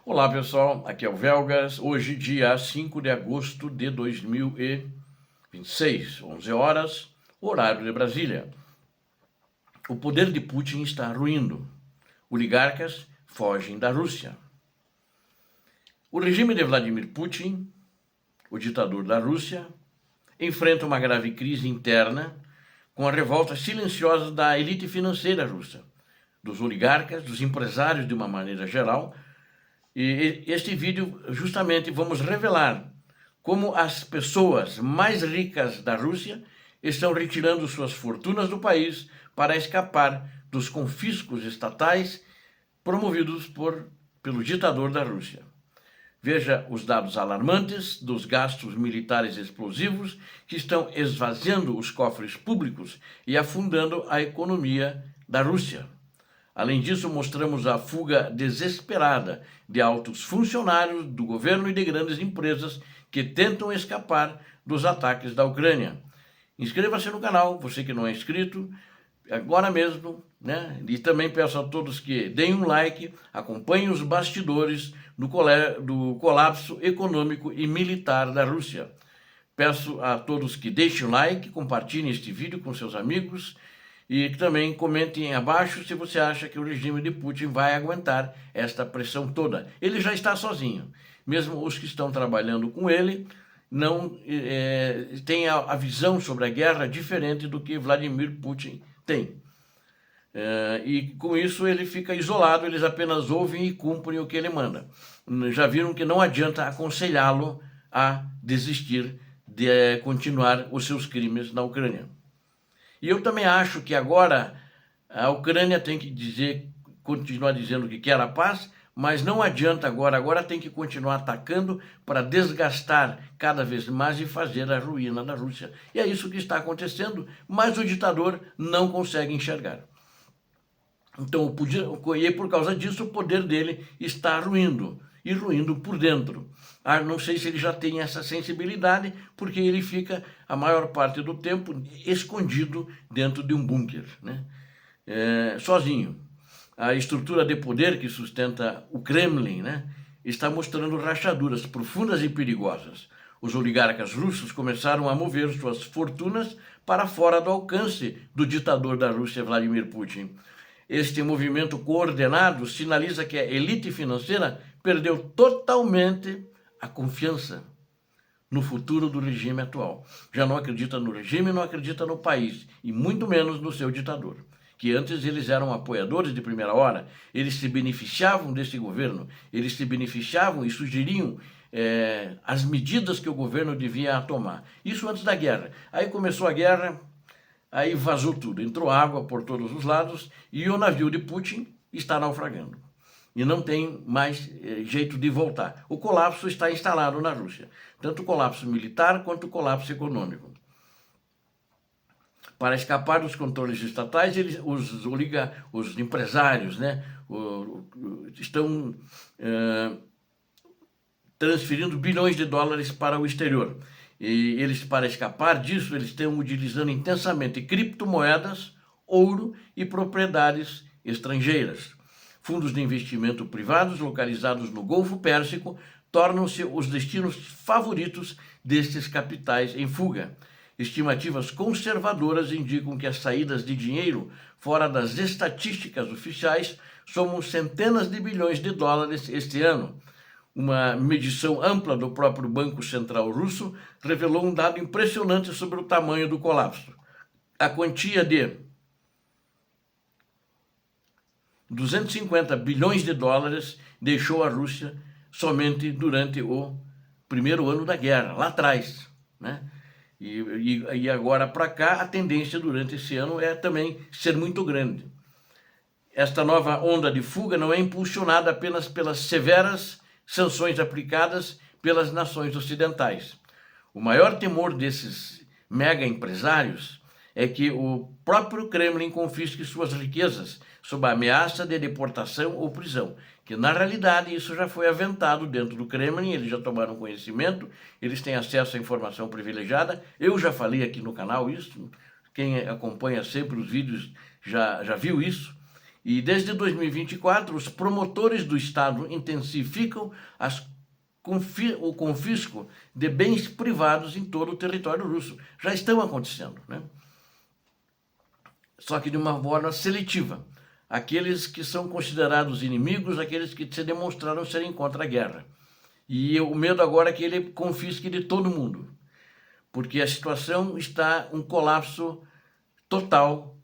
Olá pessoal, aqui é o Velgas, hoje dia 5 de agosto de 2026, 11 horas, horário de Brasília. O poder de Putin está ruindo, oligarcas fogem da Rússia. O regime de Vladimir Putin, o ditador da Rússia, enfrenta uma grave crise interna com a revolta silenciosa da elite financeira russa, dos oligarcas, dos empresários de uma maneira geral. E este vídeo justamente vamos revelar como as pessoas mais ricas da Rússia estão retirando suas fortunas do país para escapar dos confiscos estatais promovidos pelo ditador da Rússia. Veja os dados alarmantes dos gastos militares explosivos que estão esvaziando os cofres públicos e afundando a economia da Rússia. Além disso, mostramos a fuga desesperada de altos funcionários do governo e de grandes empresas que tentam escapar dos ataques da Ucrânia. Inscreva-se no canal, você que não é inscrito, agora mesmo, né? E também peço a todos que deem um like, acompanhem os bastidores do colapso econômico e militar da Rússia. Peço a todos que deixem o like, compartilhem este vídeo com seus amigos e também comentem abaixo se você acha que o regime de Putin vai aguentar esta pressão toda. Ele já está sozinho. Mesmo os que estão trabalhando com ele não têm a visão sobre a guerra diferente do que Vladimir Putin tem. E com isso ele fica isolado, eles apenas ouvem e cumprem o que ele manda. Já viram que não adianta aconselhá-lo a desistir de continuar os seus crimes na Ucrânia. E eu também acho que agora a Ucrânia tem que continuar dizendo que quer a paz, mas não adianta agora tem que continuar atacando para desgastar cada vez mais e fazer a ruína da Rússia. E é isso que está acontecendo, mas o ditador não consegue enxergar. Então, e por causa disso, o poder dele está ruindo, e ruindo por dentro. Não sei se ele já tem essa sensibilidade, porque ele fica a maior parte do tempo escondido dentro de um bunker, né? Sozinho. A estrutura de poder que sustenta o Kremlin, né, está mostrando rachaduras profundas e perigosas. Os oligarcas russos começaram a mover suas fortunas para fora do alcance do ditador da Rússia, Vladimir Putin. Este movimento coordenado sinaliza que a elite financeira perdeu totalmente a confiança no futuro do regime atual. Já não acredita no regime, não acredita no país, e muito menos no seu ditador. Que antes eles eram apoiadores de primeira hora, eles se beneficiavam desse governo, eles se beneficiavam e sugeriam as medidas que o governo devia tomar. Isso antes da guerra. Aí começou a guerra, aí vazou tudo, entrou água por todos os lados e o navio de Putin está naufragando. E não tem mais jeito de voltar. O colapso está instalado na Rússia, tanto o colapso militar quanto o colapso econômico. Para escapar dos controles estatais, os empresários, né, estão transferindo bilhões de dólares para o exterior. E eles, para escapar disso, eles estão utilizando intensamente criptomoedas, ouro e propriedades estrangeiras. Fundos de investimento privados localizados no Golfo Pérsico tornam-se os destinos favoritos destes capitais em fuga. Estimativas conservadoras indicam que as saídas de dinheiro fora das estatísticas oficiais somam centenas de bilhões de dólares este ano. Uma medição ampla do próprio Banco Central Russo revelou um dado impressionante sobre o tamanho do colapso. A quantia de 250 bilhões de dólares deixou a Rússia somente durante o primeiro ano da guerra, lá atrás, né? E agora para cá, a tendência durante esse ano é também ser muito grande. Esta nova onda de fuga não é impulsionada apenas pelas severas sanções aplicadas pelas nações ocidentais. O maior temor desses mega empresários é que o próprio Kremlin confisque suas riquezas sob a ameaça de deportação ou prisão, que na realidade isso já foi aventado dentro do Kremlin, eles já tomaram conhecimento, eles têm acesso à informação privilegiada, eu já falei aqui no canal isso, quem acompanha sempre os vídeos já viu isso, E desde 2024, os promotores do Estado intensificam o confisco de bens privados em todo o território russo. Já estão acontecendo, né? Só que de uma forma seletiva. Aqueles que são considerados inimigos, aqueles que se demonstraram serem contra a guerra. E o medo agora é que ele confisque de todo mundo, porque a situação está um colapso total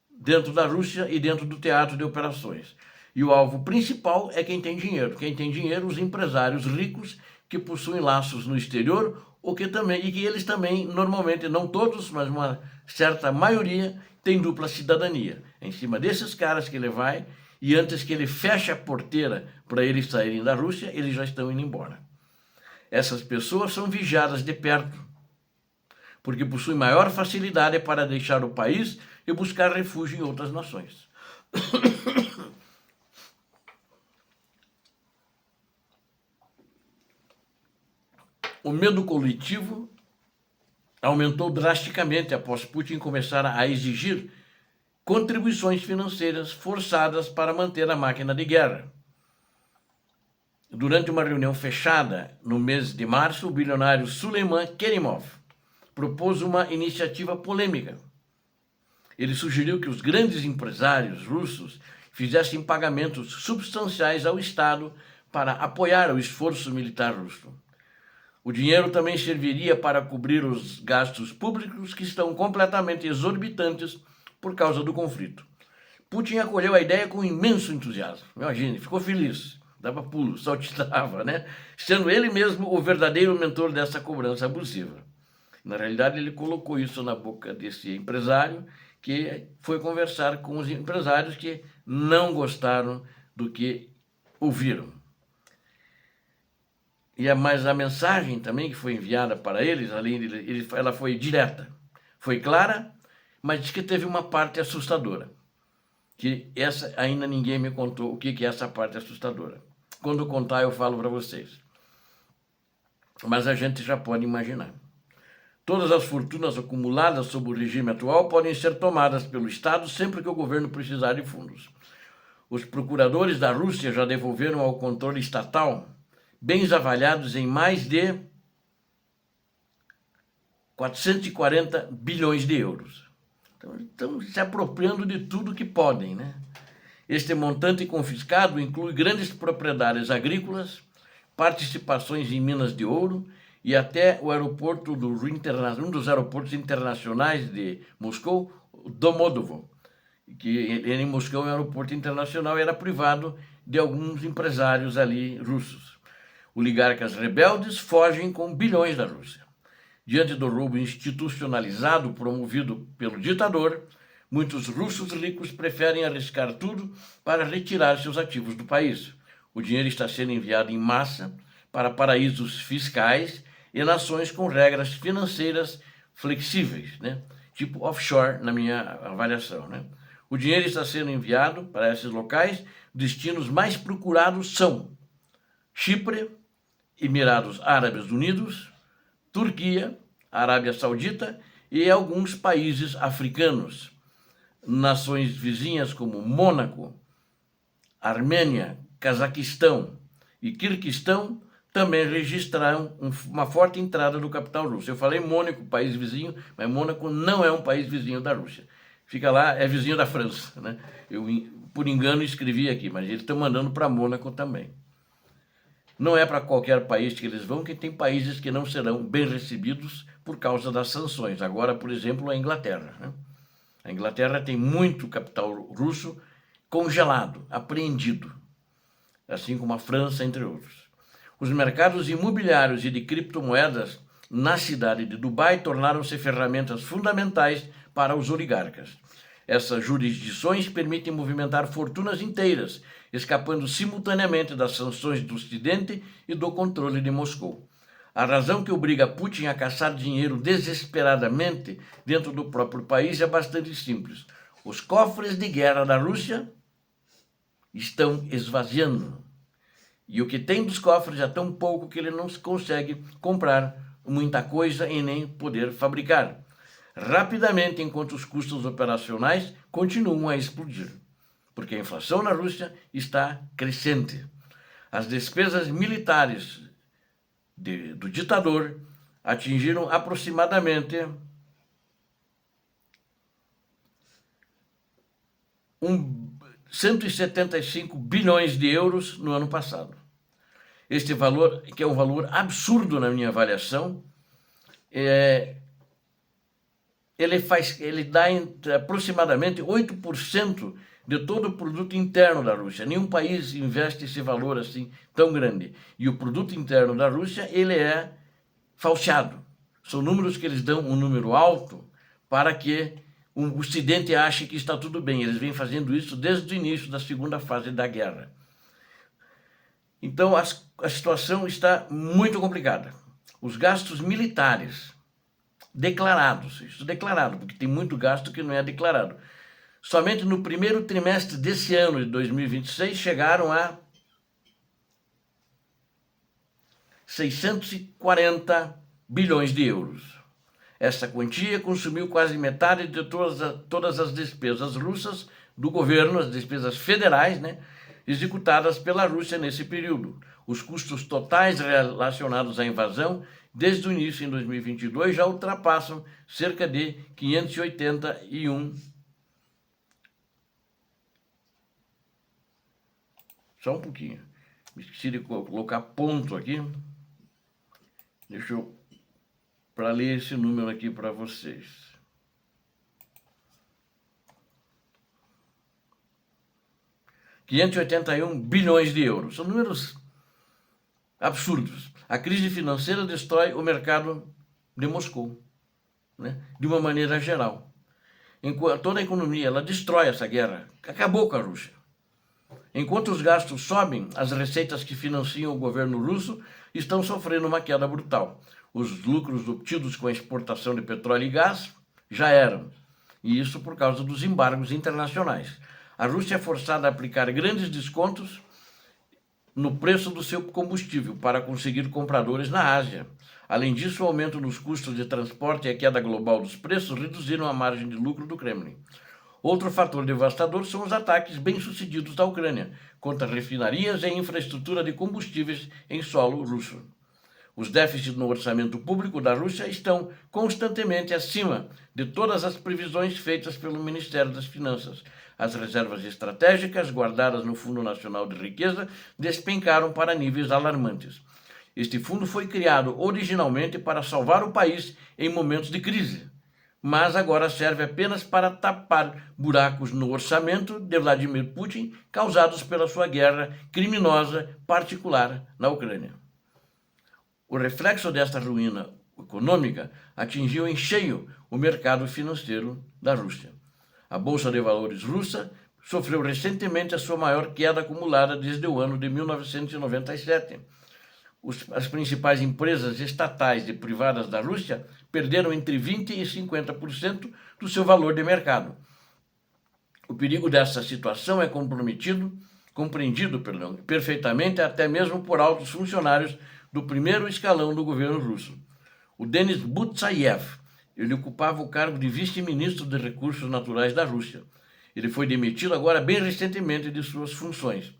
dentro da Rússia e dentro do teatro de operações. E o alvo principal é quem tem dinheiro. Quem tem dinheiro, os empresários ricos que possuem laços no exterior, e que eles também, normalmente, não todos, mas uma certa maioria, tem dupla cidadania. É em cima desses caras que ele vai, e antes que ele feche a porteira para eles saírem da Rússia, eles já estão indo embora. Essas pessoas são vigiadas de perto, porque possuem maior facilidade para deixar o país e buscar refúgio em outras nações. O medo coletivo aumentou drasticamente após Putin começar a exigir contribuições financeiras forçadas para manter a máquina de guerra. Durante uma reunião fechada no mês de março, o bilionário Suleiman Kerimov propôs uma iniciativa polêmica. Ele sugeriu que os grandes empresários russos fizessem pagamentos substanciais ao Estado para apoiar o esforço militar russo. O dinheiro também serviria para cobrir os gastos públicos que estão completamente exorbitantes por causa do conflito. Putin acolheu a ideia com imenso entusiasmo. Imagine, ficou feliz, dava pulo, saltitava, né? Sendo ele mesmo o verdadeiro mentor dessa cobrança abusiva. Na realidade, ele colocou isso na boca desse empresário, que foi conversar com os empresários que não gostaram do que ouviram. Mas a mensagem também que foi enviada para eles, ela foi direta, foi clara, mas diz que teve uma parte assustadora. Que essa ainda ninguém me contou o que é essa parte assustadora. Quando contar eu falo para vocês. Mas a gente já pode imaginar. Todas as fortunas acumuladas sob o regime atual podem ser tomadas pelo Estado sempre que o governo precisar de fundos. Os procuradores da Rússia já devolveram ao controle estatal bens avaliados em mais de 440 bilhões de euros. Então, estão se apropriando de tudo que podem, né? Este montante confiscado inclui grandes propriedades agrícolas, participações em minas de ouro e até o aeroporto um dos aeroportos internacionais de Moscou, Domodedovo, que em Moscou é um aeroporto internacional, era privado de alguns empresários ali russos. Oligarcas rebeldes fogem com bilhões da Rússia. Diante do roubo institucionalizado promovido pelo ditador, muitos russos ricos preferem arriscar tudo para retirar seus ativos do país. O dinheiro está sendo enviado em massa para paraísos fiscais e nações com regras financeiras flexíveis, né? Tipo offshore, na minha avaliação, né? O dinheiro está sendo enviado para esses locais. Destinos mais procurados são Chipre, Emirados Árabes Unidos, Turquia, Arábia Saudita e alguns países africanos. Nações vizinhas como Mônaco, Armênia, Cazaquistão e Quirguistão também registraram uma forte entrada do capital russo. Eu falei Mônaco, país vizinho, mas Mônaco não é um país vizinho da Rússia. Fica lá, é vizinho da França, né? Eu, por engano, escrevi aqui, mas eles estão mandando para Mônaco também. Não é para qualquer país que eles vão, que tem países que não serão bem recebidos por causa das sanções. Agora, por exemplo, a Inglaterra, né? A Inglaterra tem muito capital russo congelado, apreendido, assim como a França, entre outros. Os mercados imobiliários e de criptomoedas na cidade de Dubai tornaram-se ferramentas fundamentais para os oligarcas. Essas jurisdições permitem movimentar fortunas inteiras, escapando simultaneamente das sanções do Ocidente e do controle de Moscou. A razão que obriga Putin a caçar dinheiro desesperadamente dentro do próprio país é bastante simples. Os cofres de guerra da Rússia estão esvaziando. E o que tem dos cofres é tão pouco que ele não consegue comprar muita coisa e nem poder fabricar rapidamente, enquanto os custos operacionais continuam a explodir. porque a inflação na Rússia está crescente. As despesas militares do ditador atingiram aproximadamente 175 bilhões de euros no ano passado. Este valor, que é um valor absurdo na minha avaliação, ele dá aproximadamente 8% de todo o produto interno da Rússia. Nenhum país investe esse valor assim tão grande. E o produto interno da Rússia, ele é falseado. São números que eles dão um número alto para que o Ocidente ache que está tudo bem. Eles vêm fazendo isso desde o início da segunda fase da guerra. Então, a situação está muito complicada. Os gastos militares declarados, isso declarado, porque tem muito gasto que não é declarado. Somente no primeiro trimestre desse ano de 2026 chegaram a 640 bilhões de euros. Essa quantia consumiu quase metade de todas as despesas russas do governo, as despesas federais, executadas pela Rússia nesse período. Os custos totais relacionados à invasão, desde o início em 2022, já ultrapassam cerca de 581. Só um pouquinho. Me esqueci de colocar ponto aqui. Deixa eu... para ler esse número aqui para vocês. €581 bilhões. São números absurdos. A crise financeira destrói o mercado de Moscou, de uma maneira geral. Toda a economia, ela destrói essa guerra. Acabou com a Rússia. Enquanto os gastos sobem, as receitas que financiam o governo russo estão sofrendo uma queda brutal. Os lucros obtidos com a exportação de petróleo e gás já eram, e isso por causa dos embargos internacionais. A Rússia é forçada a aplicar grandes descontos no preço do seu combustível para conseguir compradores na Ásia. Além disso, o aumento nos custos de transporte e a queda global dos preços reduziram a margem de lucro do Kremlin. Outro fator devastador são os ataques bem-sucedidos da Ucrânia contra refinarias e infraestrutura de combustíveis em solo russo. Os déficits no orçamento público da Rússia estão constantemente acima de todas as previsões feitas pelo Ministério das Finanças. As reservas estratégicas guardadas no Fundo Nacional de Riqueza despencaram para níveis alarmantes. Este fundo foi criado originalmente para salvar o país em momentos de crise, mas agora serve apenas para tapar buracos no orçamento de Vladimir Putin causados pela sua guerra criminosa particular na Ucrânia. O reflexo desta ruína econômica atingiu em cheio o mercado financeiro da Rússia. A Bolsa de Valores russa sofreu recentemente a sua maior queda acumulada desde o ano de 1997. As principais empresas estatais e privadas da Rússia perderam entre 20% e 50% do seu valor de mercado. O perigo dessa situação é compreendido perfeitamente até mesmo por altos funcionários do primeiro escalão do governo russo. O Denis Butsayev, ele ocupava o cargo de vice-ministro de Recursos Naturais da Rússia. Ele foi demitido agora bem recentemente de suas funções.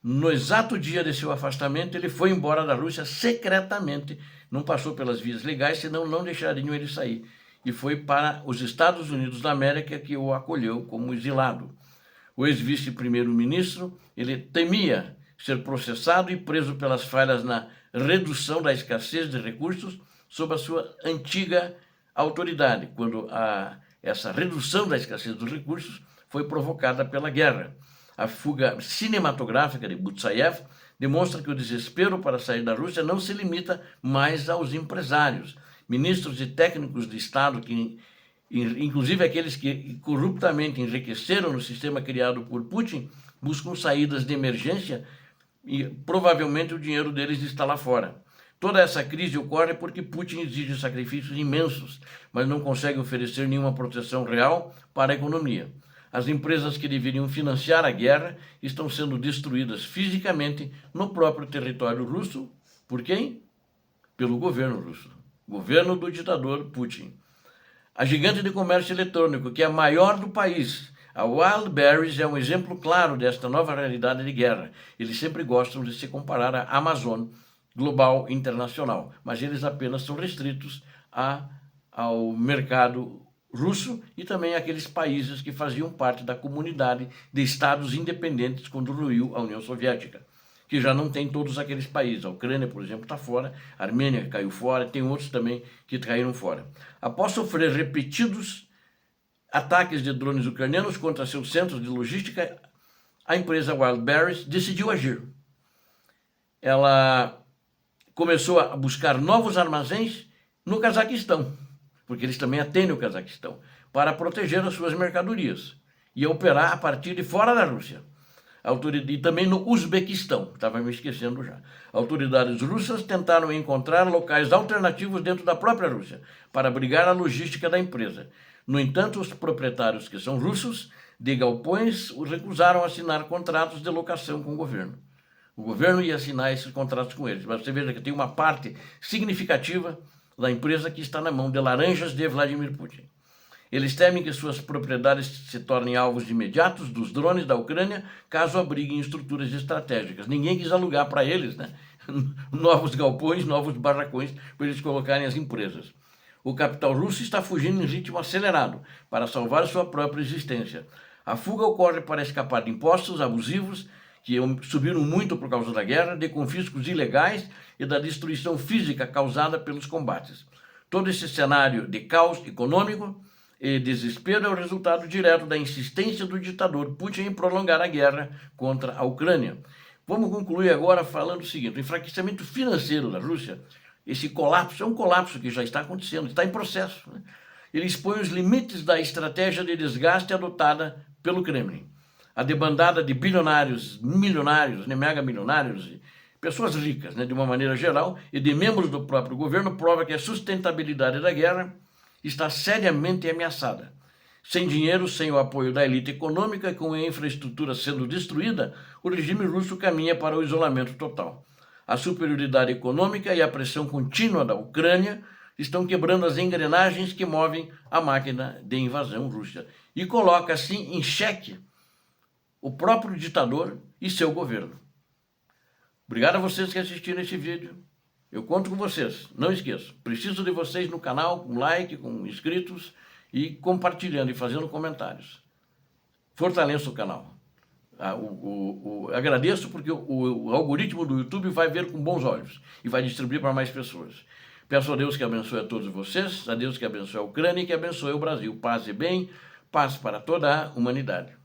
No exato dia de seu afastamento, ele foi embora da Rússia secretamente, não passou pelas vias legais, senão não deixariam ele sair. E foi para os Estados Unidos da América, que o acolheu como exilado. O ex-vice-primeiro-ministro, ele temia ser processado e preso pelas falhas na redução da escassez de recursos sob a sua antiga autoridade, quando essa redução da escassez dos recursos foi provocada pela guerra. A fuga cinematográfica de Butsayev demonstra que o desespero para sair da Rússia não se limita mais aos empresários. Ministros e técnicos de Estado, inclusive aqueles que corruptamente enriqueceram no sistema criado por Putin, buscam saídas de emergência e provavelmente o dinheiro deles está lá fora. Toda essa crise ocorre porque Putin exige sacrifícios imensos, mas não consegue oferecer nenhuma proteção real para a economia. As empresas que deveriam financiar a guerra estão sendo destruídas fisicamente no próprio território russo. Por quem? Pelo governo russo. Governo do ditador Putin. A gigante de comércio eletrônico, que é a maior do país, A Wildberries é um exemplo claro desta nova realidade de guerra. Eles sempre gostam de se comparar à Amazon global internacional, mas eles apenas são restritos ao mercado russo e também àqueles países que faziam parte da comunidade de estados independentes quando ruiu a União Soviética, que já não tem todos aqueles países. A Ucrânia, por exemplo, está fora, a Armênia caiu fora, tem outros também que caíram fora. Após sofrer repetidos ataques de drones ucranianos contra seus centros de logística, a empresa Wildberries decidiu agir. Ela começou a buscar novos armazéns no Cazaquistão, porque eles também atendem o Cazaquistão, para proteger as suas mercadorias e operar a partir de fora da Rússia. E também no Uzbequistão, estava me esquecendo já. Autoridades russas tentaram encontrar locais alternativos dentro da própria Rússia para abrigar a logística da empresa. No entanto, os proprietários, que são russos, de galpões, recusaram assinar contratos de locação com o governo. O governo ia assinar esses contratos com eles, mas você veja que tem uma parte significativa da empresa que está na mão de laranjas de Vladimir Putin. Eles temem que suas propriedades se tornem alvos imediatos dos drones da Ucrânia, caso abriguem estruturas estratégicas. Ninguém quis alugar para eles, né? Novos galpões, novos barracões, para eles colocarem as empresas. O capital russo está fugindo em ritmo acelerado para salvar sua própria existência. A fuga ocorre para escapar de impostos abusivos, que subiram muito por causa da guerra, de confiscos ilegais e da destruição física causada pelos combates. Todo esse cenário de caos econômico e desespero é o resultado direto da insistência do ditador Putin em prolongar a guerra contra a Ucrânia. Vamos concluir agora falando o seguinte: o enfraquecimento financeiro da Rússia, esse colapso, é um colapso que já está acontecendo, está em processo, né? Ele expõe os limites da estratégia de desgaste adotada pelo Kremlin. A debandada de bilionários, milionários, né, mega milionários, pessoas ricas, né, de uma maneira geral, e de membros do próprio governo, prova que a sustentabilidade da guerra está seriamente ameaçada. Sem dinheiro, sem o apoio da elite econômica, com a infraestrutura sendo destruída, o regime russo caminha para o isolamento total. A superioridade econômica e a pressão contínua da Ucrânia estão quebrando as engrenagens que movem a máquina de invasão russa e coloca, assim, em xeque o próprio ditador e seu governo. Obrigado a vocês que assistiram esse vídeo. Eu conto com vocês. Não esqueçam, preciso de vocês no canal, com like, com inscritos e compartilhando e fazendo comentários. Fortaleça o canal. Agradeço porque o algoritmo do YouTube vai ver com bons olhos e vai distribuir para mais pessoas. Peço a Deus que abençoe a todos vocês, a Deus que abençoe a Ucrânia e que abençoe o Brasil. Paz e bem, paz para toda a humanidade.